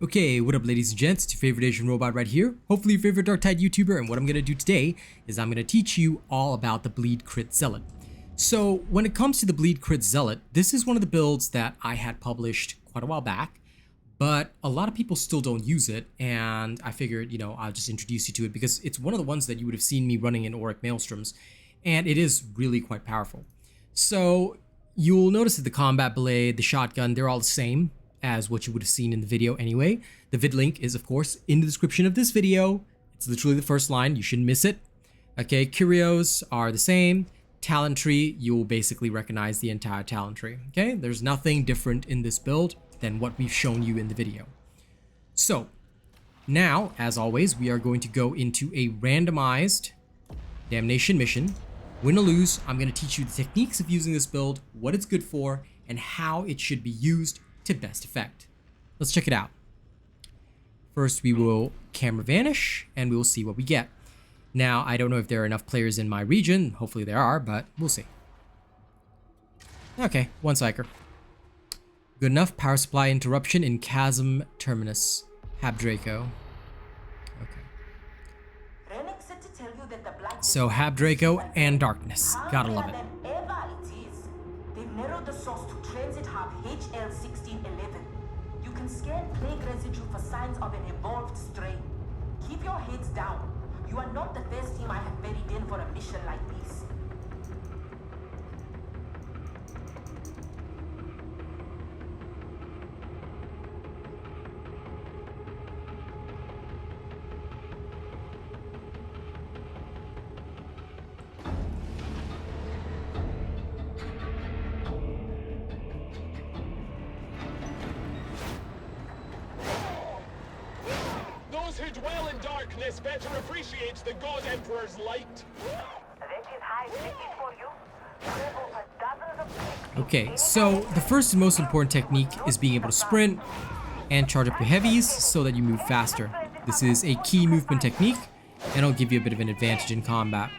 Okay, what up ladies and gents, it's your favorite Asian robot right here, hopefully your favorite Darktide YouTuber, and what I'm going to do today is I'm going to teach you all about the Bleed Crit Zealot. So when it comes to the Bleed Crit Zealot, this is one of the builds that I had published quite a while back, but a lot of people still don't use it, and I figured, I'll just introduce you to it because it's one of the ones that you would have seen me running in Auric Maelstroms, and it is really quite powerful. So you'll notice that the combat blade, the shotgun, they're all the same as what you would have seen in the video anyway. The vid link is of course in the description of this video. It's literally the first line, you shouldn't miss it. Okay, curios are the same. Talent tree, you'll basically recognize the entire talent tree. Okay, there's nothing different in this build than what we've shown you in the video. So now, as always, we are going to go into a randomized damnation mission. Win or lose, I'm going to teach you the techniques of using this build, what it's good for, and how it should be used to best effect. Let's check it out. First, we will camera vanish and we will see what we get. Now, I don't know if there are enough players in my region. Hopefully there are, but we'll see. Okay, one psyker. Good enough. Power supply interruption in Chasm Terminus. Dreyko. Okay. So Dreyko and Darkness. Gotta love it. Narrowed the source to transit hub HL1611. You can scan plague residue for signs of an evolved strain. Keep your heads down. You are not the first team I have buried in for a mission like this. Who dwell in darkness better appreciates the God Emperor's light. Okay, so the first and most important technique is being able to sprint and charge up your heavies so that you move faster. This is a key movement technique and it'll give you a bit of an advantage in combat.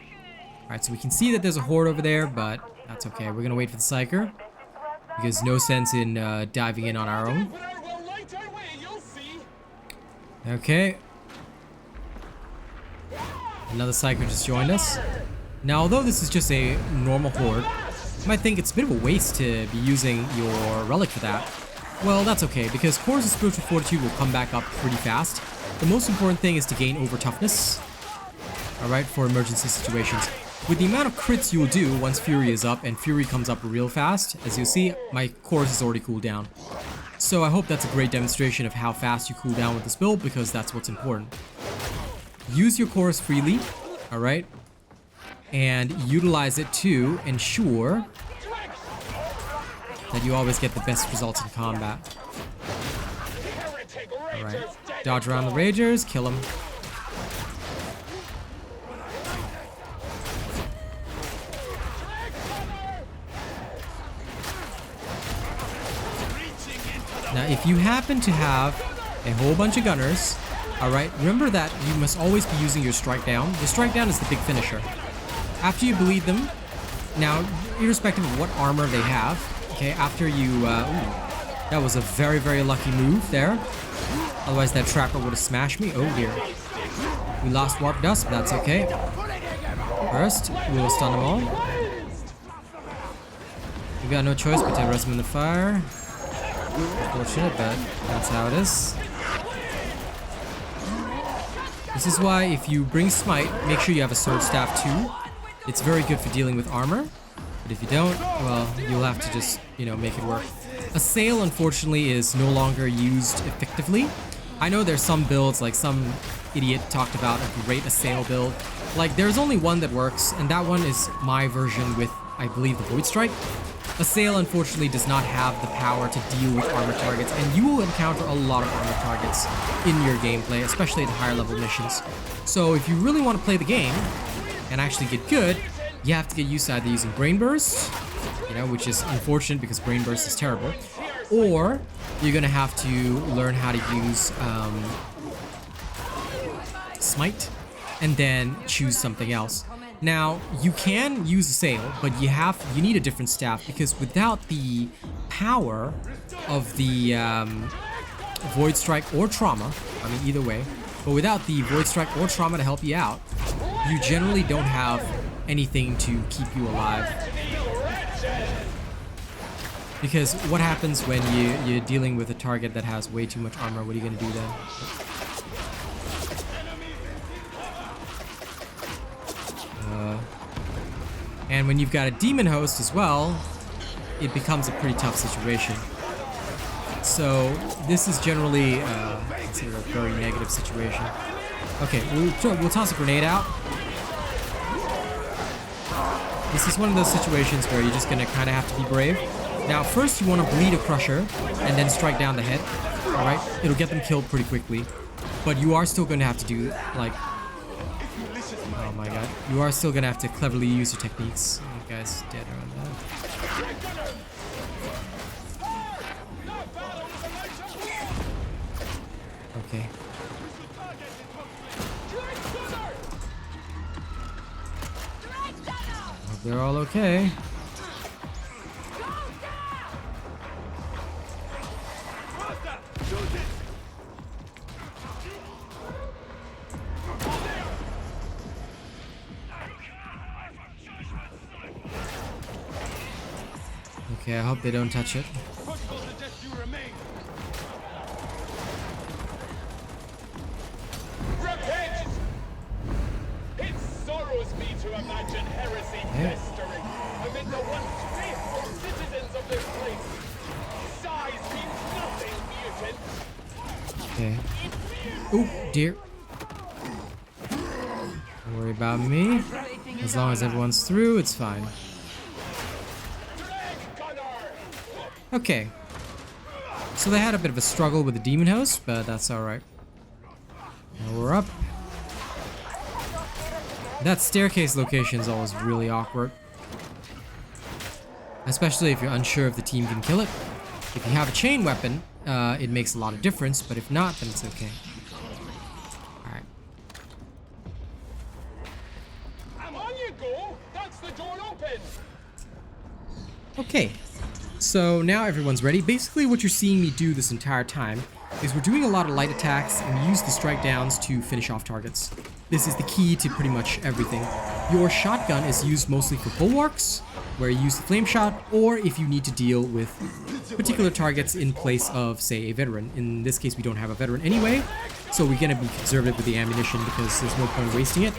Alright, so we can see that there's a horde over there, but that's okay. We're gonna wait for the psyker because no sense in diving in on our own. Okay. Another psyker just joined us. Now, although this is just a normal horde, you might think it's a bit of a waste to be using your relic for that. Well, that's okay, because cores of spiritual fortitude will come back up pretty fast. The most important thing is to gain over toughness, alright, for emergency situations. With the amount of crits you will do once Fury is up, and Fury comes up real fast, as you'll see, my cores has already cooled down. So I hope that's a great demonstration of how fast you cool down with this build, because that's what's important. Use your cores freely, alright, and utilize it to ensure that you always get the best results in combat. Alright, dodge around the Ragers, kill them. Now, if you happen to have a whole bunch of gunners, alright, remember that you must always be using your strike down. The strike down is the big finisher. After you bleed them, now, irrespective of what armor they have, okay, after you, ooh, that was a very, very lucky move there. Otherwise, that trapper would have smashed me. Oh dear. We lost Warp Dust, but that's okay. First, we'll stun them all. We got no choice but to arrest them in the fire. Unfortunate, but that's how it is. This is why if you bring Smite, make sure you have a Sword Staff too. It's very good for dealing with armor, but if you don't, well, you'll have to just, make it work. Assail, unfortunately, is no longer used effectively. I know there's some builds, like some idiot talked about a great Assail build. Like, there's only one that works, and that one is my version with, I believe, the Void Strike. Assail, unfortunately, does not have the power to deal with armor targets, and you will encounter a lot of armor targets in your gameplay, especially at higher level missions. So if you really want to play the game and actually get good, you have to get used to either using Brain Burst, which is unfortunate because Brain Burst is terrible, or you're going to have to learn how to use Smite and then choose something else. Now, you can use Assail, but you need a different staff, because without the power of the Void Strike or Trauma. I mean, either way. But without the Void Strike or Trauma to help you out, you generally don't have anything to keep you alive. Because what happens when you're dealing with a target that has way too much armor? What are you going to do then? And when you've got a Daemonhost as well, it becomes a pretty tough situation. So this is generally considered a very negative situation. Okay, we'll toss a grenade out. This is one of those situations where you're just gonna kind of have to be brave. Now, first you want to bleed a Crusher and then strike down the head. All right, it'll get them killed pretty quickly, but you are still gonna have to do like. Oh my god, you are still gonna have to cleverly use your techniques. You guys dead around that. Okay. Hope they're all okay. Okay, I hope they don't touch it. Repent! It sorrows me to imagine heresy festering amid the once faithful citizens of this place. Size means nothing, mutant. Okay. Oh, dear. Don't worry about me. As long as everyone's through, it's fine. Okay. So they had a bit of a struggle with the Daemonhost, but that's alright. Now we're up. That staircase location is always really awkward. Especially if you're unsure if the team can kill it. If you have a chain weapon, it makes a lot of difference, but if not, then it's okay. Alright. On you go! That's the door open! Okay. So now everyone's ready. Basically what you're seeing me do this entire time is we're doing a lot of light attacks and we use the strike downs to finish off targets. This is the key to pretty much everything. Your shotgun is used mostly for bulwarks, where you use the flame shot, or if you need to deal with particular targets in place of, say, a veteran. In this case, we don't have a veteran anyway, so we're gonna be conservative with the ammunition because there's no point wasting it.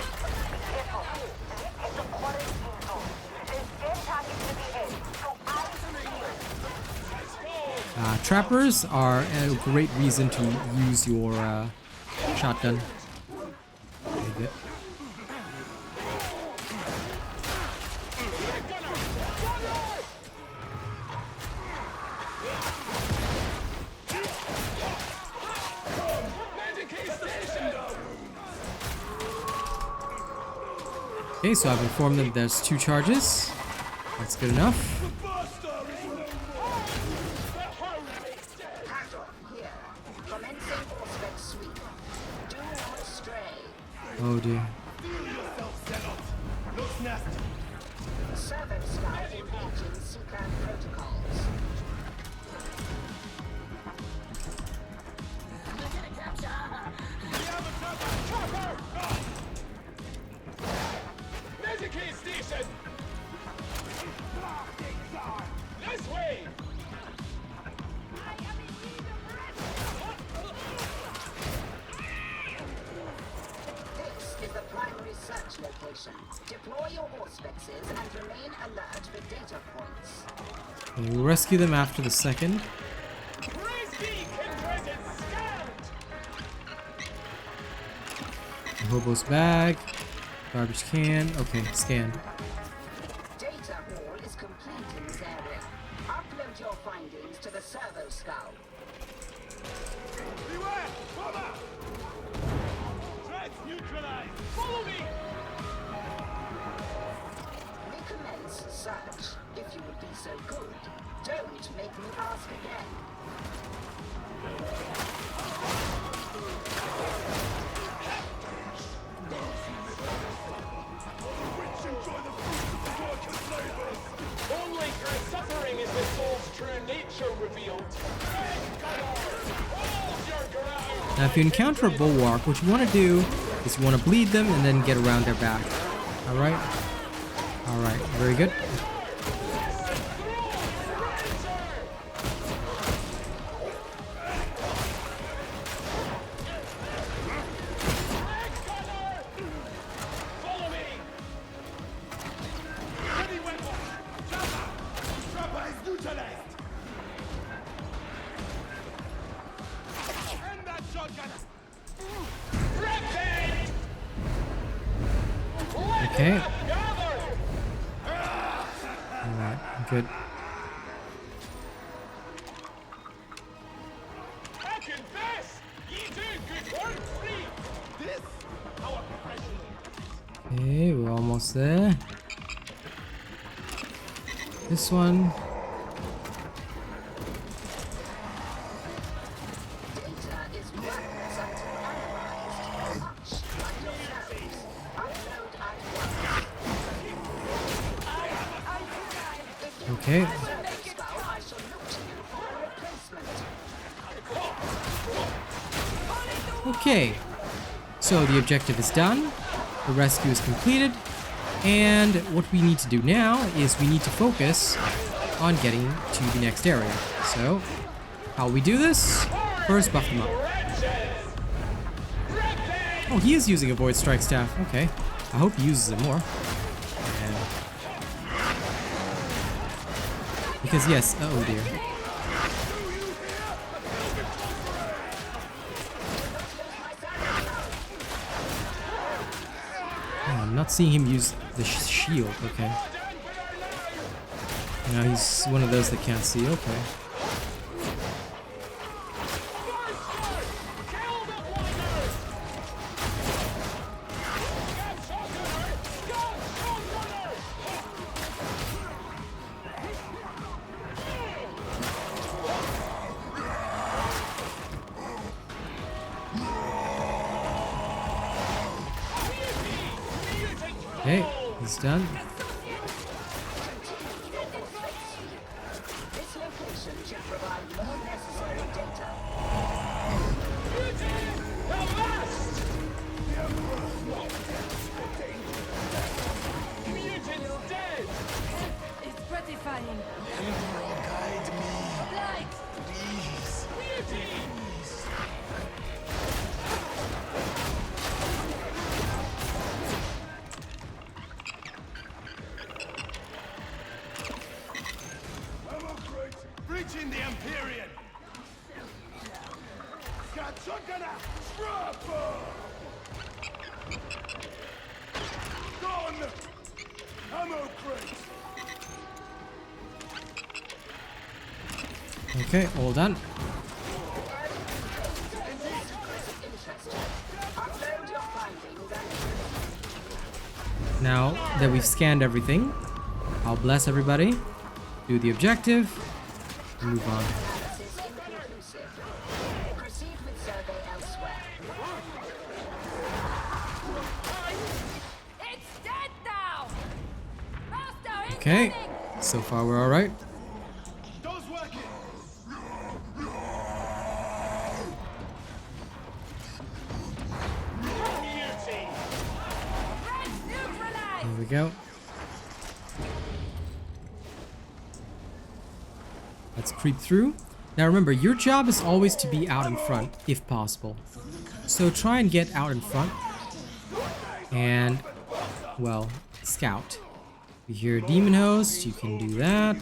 Trappers are a great reason to use your shotgun. Very good. Okay, so I've informed them there's 2 charges. That's good enough. Oh dear. This way! Location. Deploy your auspices and remain alert for data points. Okay, we'll rescue them after the second. Hobo's bag, garbage can. Okay, scanned. Data hall is complete in this area. Upload your findings to the servo skull. Beware! Cover! Threats neutralized! Follow me! Recommence search, if you would be so good. Don't make me ask again. Only through suffering is the soul's true nature revealed. Now, if you encounter a bulwark, what you want to do is you want to bleed them and then get around their back. Alright? Alright, very good. Okay. Alright, good. Okay, we're almost there. This one. Okay. Okay. So the objective is done. The rescue is completed. And what we need to do now is we need to focus on getting to the next area. So, how we do this? First, buff them up. Oh, he is using a Void Strike Staff. Okay. I hope he uses it more. Because yes, oh dear. Oh, I'm not seeing him use the shield, okay. Now he's one of those that can't see, okay. Okay, he's done. This location should provide more necessary data. It's gratifying. Guide me, Light! please. Breaching the Empyrean! Skachokana! Strapper! Gone! Ammo crate! Okay, all done. Upload your findings and Now that we've scanned everything, I'll bless everybody, do the objective, and move on. analysis inconclusive. Proceed with survey elsewhere. It's dead now! Master, Okay, incoming! so far we're alright. Those working! Threats neutralized! Here we go. Let's creep through. Now remember, your job is always to be out in front, if possible. So try and get out in front. And, well, scout. You hear Daemonhost, you can do that.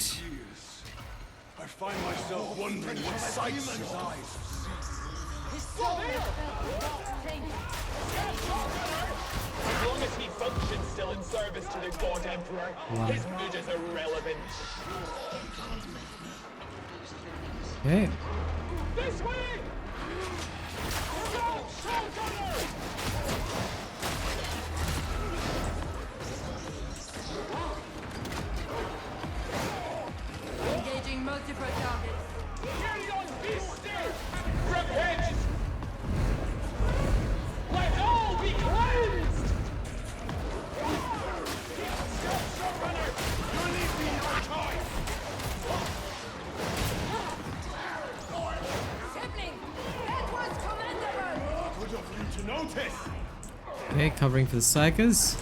I find myself wondering what sights his eyes. As long as he functions still in service to the God Emperor, his mood is irrelevant. Okay. This way! Engaging multiple targets. Carry on, be still! Repent! Let all be cleansed! You leave me your choice! Okay, covering for the Psychers.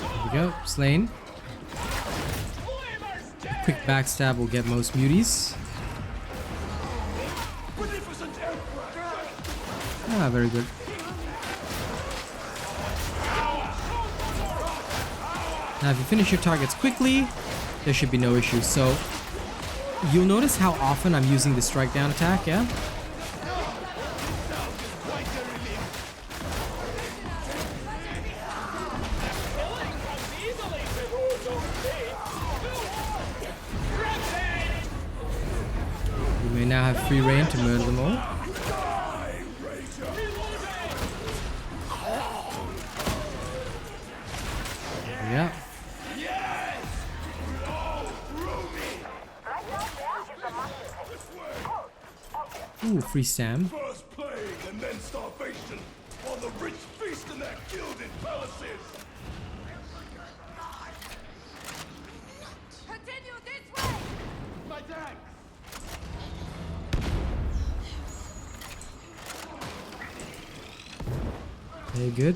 There we go, slain. A quick backstab will get most muties. Ah, very good. Now if you finish your targets quickly, there should be no issues. So you'll notice how often I'm using the strike down attack, yeah? You may now have free reign to murder them all. Yeah. Ooh, free Sam. First plague and then starvation, while the rich feast in their gilded palaces. Continue this way! My thanks. Very good.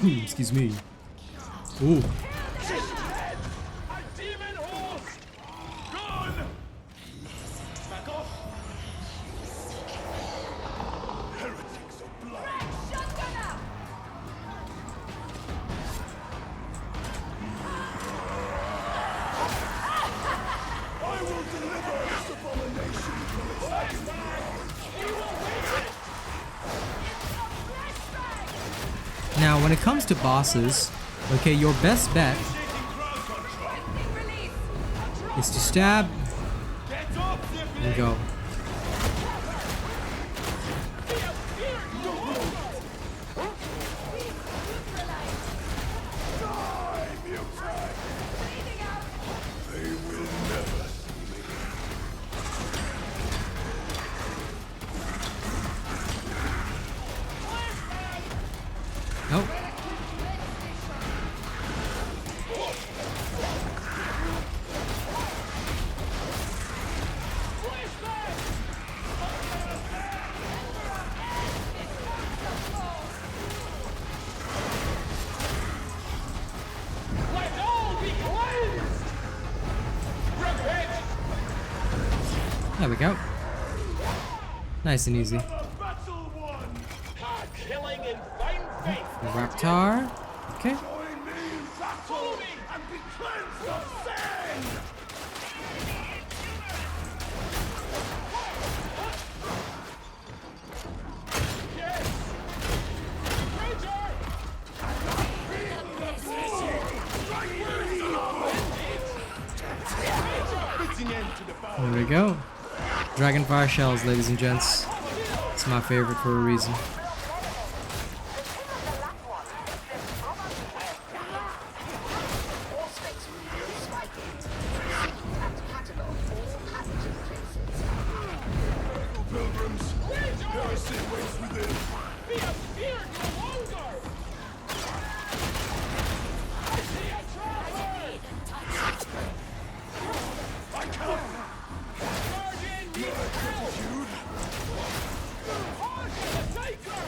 Excuse me. Ooh. A Daemonhost! Gone! Back off! Heretics of blood! Shotgunner! I will deliver this abomination from its agony! Now, when it comes to bosses, okay, your best bet is to stab and go. Nope. Let all be cleansed! Repent! There we go. Nice and easy. Battle won! Killing in fine faith! Raptar. Okay. Join me in battle and be cleansed of sin! Yes! Preacher! There we go. Dragonfire shells, ladies and gents. It's my favorite for a reason. Pilgrims, heresy waits within. Be feared no longer! I see a traveler! I come! Guardian needs help! Horde the Taker!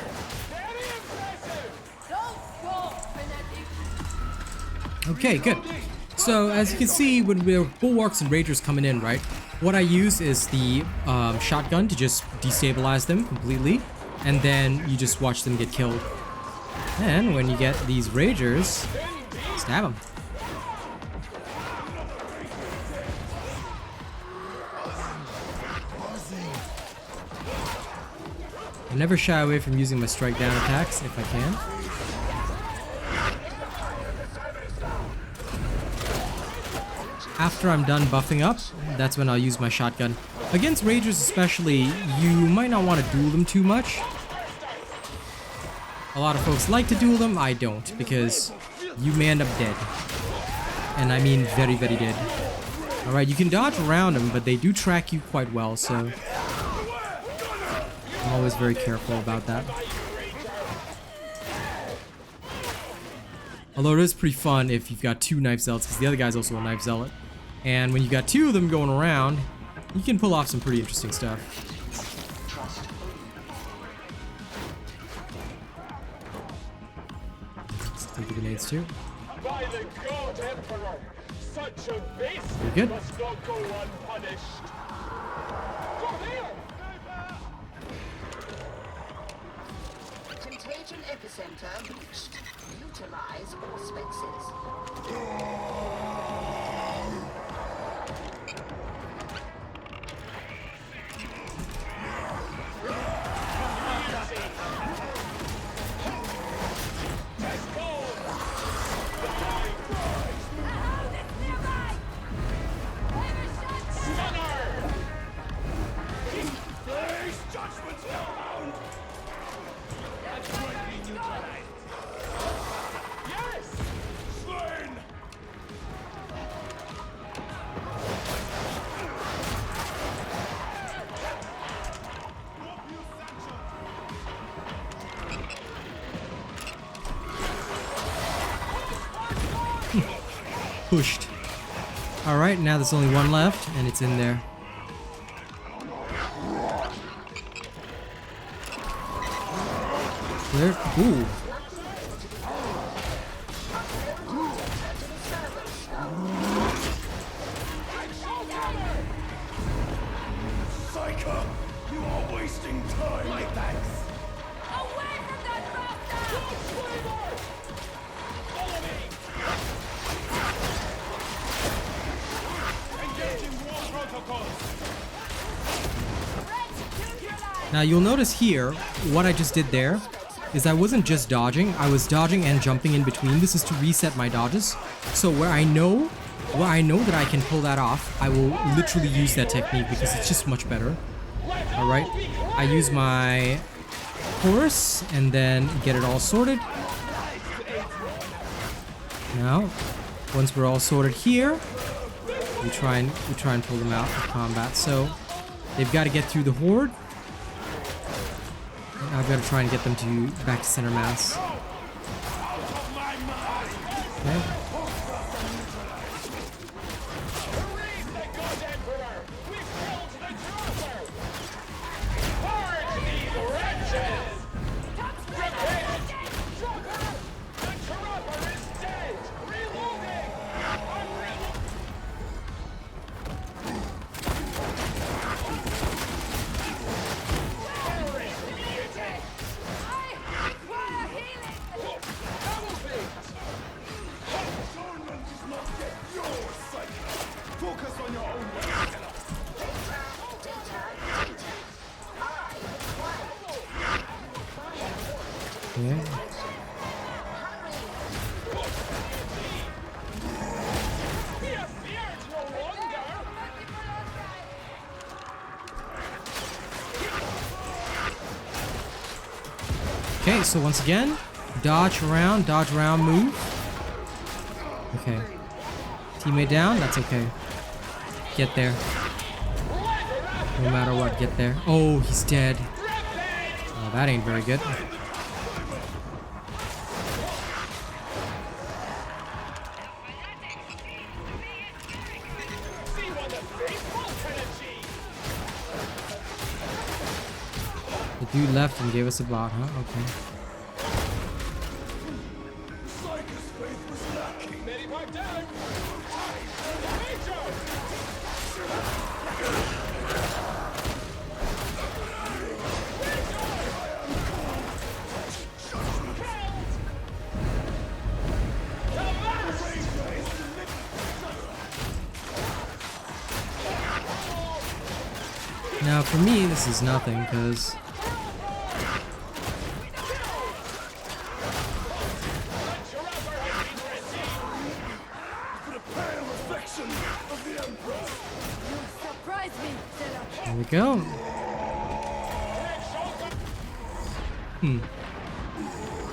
Very impressive! Don't go, fanatic! Okay, good. So as you can see, when we're bulwarks and ragers coming in, right? What I use is the shotgun to just destabilize them completely, and then you just watch them get killed. And when you get these ragers, stab them. I never shy away from using my strike down attacks if I can. After I'm done buffing up, that's when I'll use my shotgun. Against ragers especially, you might not want to duel them too much. A lot of folks like to duel them, I don't, because you may end up dead. And I mean very, very dead. Alright, you can dodge around them, but they do track you quite well, so I'm always very careful about that. Although it is pretty fun if you've got 2 knife zealots, because the other guy's also a knife zealot. And when you got 2 of them going around, you can pull off some pretty interesting stuff. Let's take the grenades too. By the God Emperor, such a beast You're good. must not go unpunished. Go there! Contagion epicenter reached. Utilize auspices. Pushed. Alright, now there's only 1 left, and it's in there. There. Ooh. Psycho, you are wasting time. My thanks. Away from that bastard! Follow me! Engaging war protocols! Red, neutralize! Now you'll notice here, what I just did there is I wasn't just dodging, I was dodging and jumping in between. This is to reset my dodges. So where I know that I can pull that off, I will literally use that technique because it's just much better. Alright, I use my horse and then get it all sorted. Now, once we're all sorted here, we try and pull them out of combat. So they've got to get through the horde. I've got to try and get them back to center mass. Okay. Praise the God Emperor! We've killed the dropper! Purge these wretches! Repent! Dropper! The dropper is dead! Reloading! I'm reloading! I require healing! Atonement is not yet yours, Psycho. Focus on your own way. Yeah. He appeared no longer! Okay, so once again, dodge around, move. Okay. Teammate down, that's okay. Get there. No matter what, get there. Oh, he's dead. Oh, that ain't very good. See what the faithful can achieve! The dude left and gave us a bot, huh? Okay. Psycho's faith was lacking. Medivac down! Major! Now for me, this is nothing, because For the pale affection of the Emperor. Surprise me, Zealot! there we go.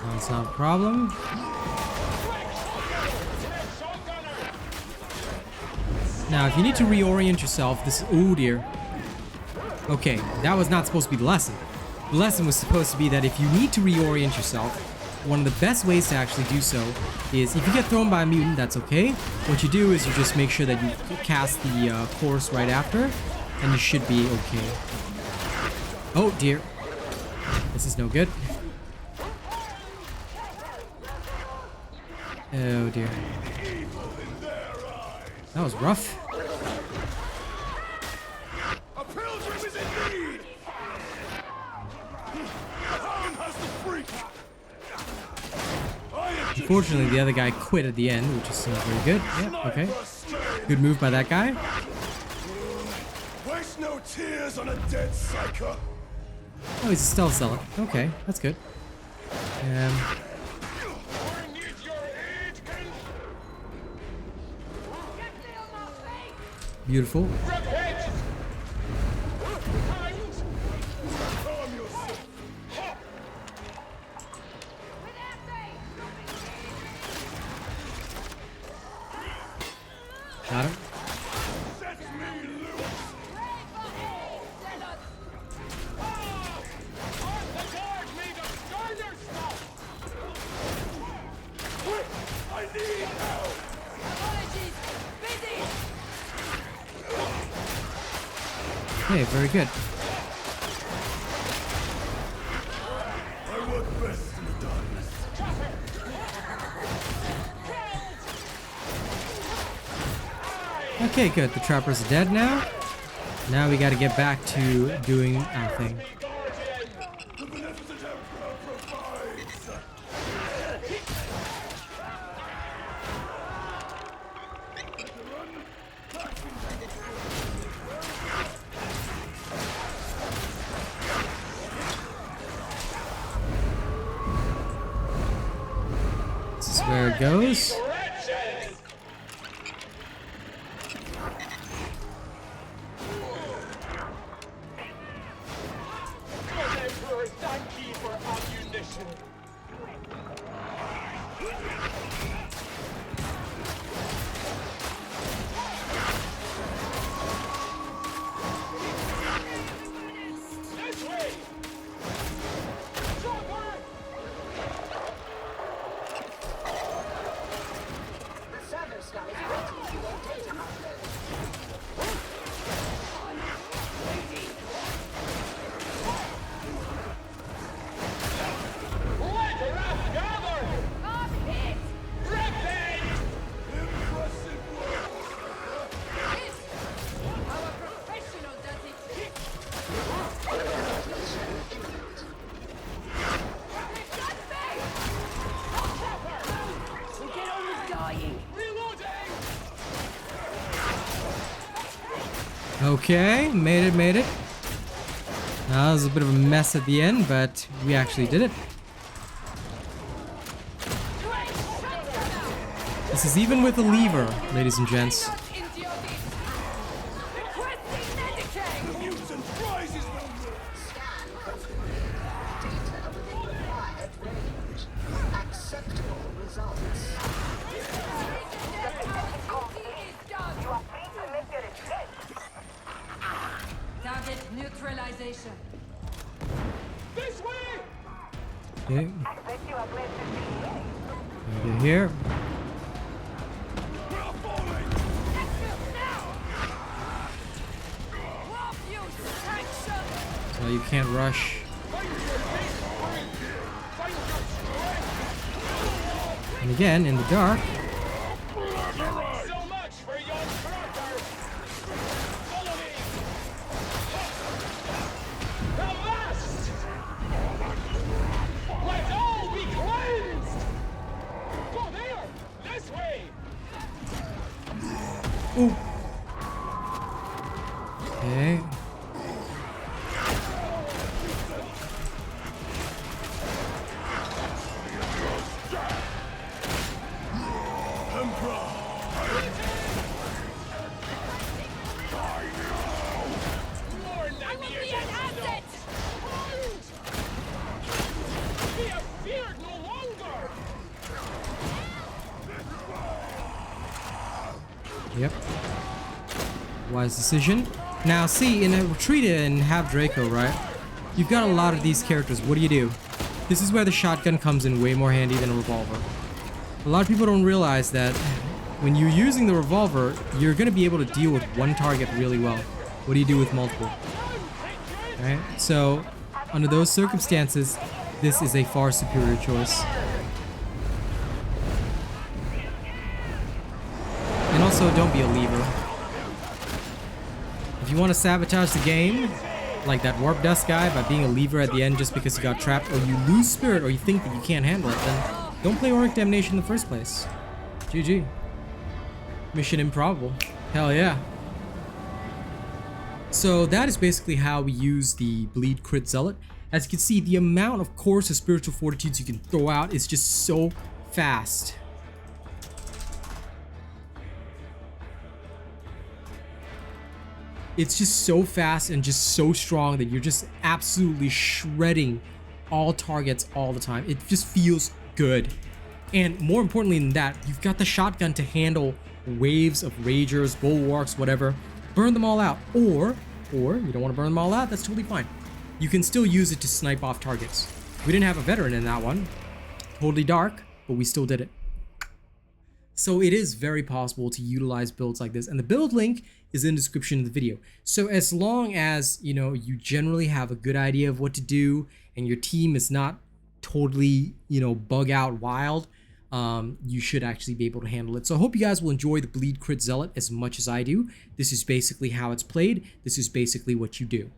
That's not a problem. Now, if you need to reorient yourself, this is... Oh, dear. Okay, that was not supposed to be the lesson. The lesson was supposed to be that if you need to reorient yourself, one of the best ways to actually do so is if you get thrown by a mutant, that's okay. What you do is you just make sure that you cast the course right after, and you should be okay. Oh, dear. This is no good. Oh, dear. That was rough. A pilgrim is in need! Harm has the freak! Unfortunately, the other guy quit at the end, which is not very good. Yeah, okay. Good move by that guy. Waste no tears on a dead psycho. Oh, he's a stealth zealot. Okay, that's good. Beautiful. Got him. Okay, very good. I work best in the darkness. Okay, good. The trappers are dead now. Now we gotta get back to doing our thing. The beneficent emperor provides. This is where it goes. Thank you for ammunition. This way. Chopper. The server sky is waiting for your data upload. Let wrath gather. I'm hit! Repent. Impressive work. Hit! Our professional does it! They've got me! We get on with dying! Reloading. Okay, made it. That was a bit of a mess at the end, but we actually did it. This is even with a lever, ladies and gents. Into your feet! Requesting Medicaid! Mutant rises when Scan complete. Data within required range. Acceptable results. Target neutralization. This way. Okay. Get here. Drop you, sanction! So you can't rush. And again, in the dark. So much for your brother. Follow me. The last. Let all be cleansed. Go there. This way. Ooh. Okay. More I than will you be an asset! We have feared no longer. Yep. Wise decision. Now, see, in a retreat and have Dreyko, right? You've got a lot of these characters. What do? This is where the shotgun comes in way more handy than a revolver. A lot of people don't realize that when you're using the revolver, you're going to be able to deal with one target really well. What do you do with multiple? Alright, so under those circumstances, this is a far superior choice. And also, don't be a lever. If you want to sabotage the game, like that Warp Dust guy, by being a lever at the end just because you got trapped, or you lose spirit, or you think that you can't handle it, then don't play Auric Damnation in the first place. GG. Mission improbable. Hell yeah. So that is basically how we use the Bleed Crit Zealot. As you can see, the amount of cores of spiritual fortitudes you can throw out is just so fast. It's just so fast and just so strong that you're just absolutely shredding all targets all the time. It just feels good. And more importantly than that, you've got the shotgun to handle waves of ragers, bulwarks, whatever. Burn them all out. Or you don't want to burn them all out, that's totally fine. You can still use it to snipe off targets. We didn't have a veteran in that one. Totally dark, but we still did it. So it is very possible to utilize builds like this, and the build link is in the description of the video. So as long as, you know, you generally have a good idea of what to do and your team is not totally, you know, bug out wild, you should actually be able to handle it. So I hope you guys will enjoy the Bleed Crit Zealot as much as I do. This is basically how it's played. This is basically what you do.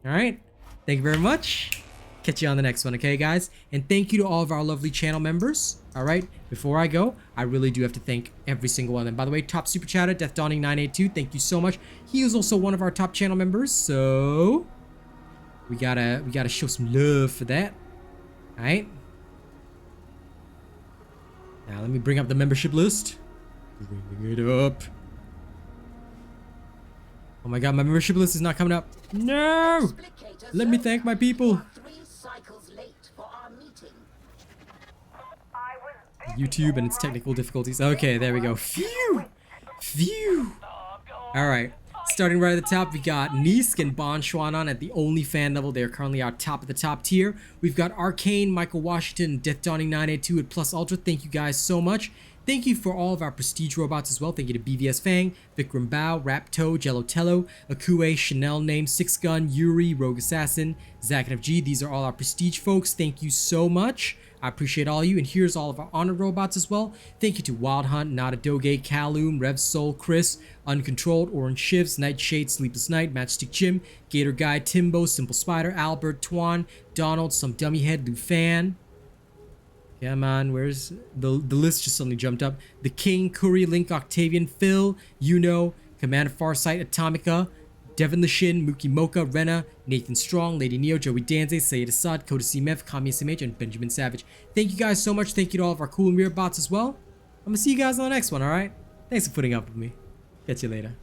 All right. Thank you very much. Catch you on the next one, okay, guys? And thank you to all of our lovely channel members. All right, before I go, I really do have to thank every single one of them. By the way, top super chatter, Death Dawning 982, thank you so much. He is also one of our top channel members, so we gotta show some love for that. All right. Now let me bring up the membership list. Bring it up. Oh my God, my membership list is not coming up. No! Let me thank my people. YouTube and its technical difficulties. Okay, there we go. Phew! Phew! Alright. Starting right at the top, we got Nisk and Bon Schwanon at the only fan level. They are currently our top of the top tier. We've got Arcane, Michael Washington, Death Dawning 982 at Plus Ultra. Thank you guys so much. Thank you for all of our prestige robots as well. Thank you to BVS Fang, Vikram Bao, Rapto, Jellotello, Akue, Chanel Name, Six Gun, Yuri, Rogue Assassin, Zach and FG. These are all our prestige folks. Thank you so much. I appreciate all of you. And here's all of our honored robots as well. Thank you to Wild Hunt, Nada Doge, Kaloom, Rev Soul, Chris, Uncontrolled, Orange Shivs, Nightshade, Sleepless Night, Matchstick Jim, Gator Guy, Timbo, Simple Spider, Albert, Twan, Donald, Some Dummy Head, Lufan. Come on, where's the list just suddenly jumped up. The King, Curry, Link, Octavian, Phil, Yuno, Commander Farsight, Atomica, Devin Lashin, Mookie Mocha, Rena, Nathan Strong, Lady Neo, Joey Danze, Sayed Assad, Koda CMF, Kami SMH, and Benjamin Savage. Thank you guys so much. Thank you to all of our cool and weird bots as well. I'm gonna see you guys on the next one, alright? Thanks for putting up with me. Catch you later.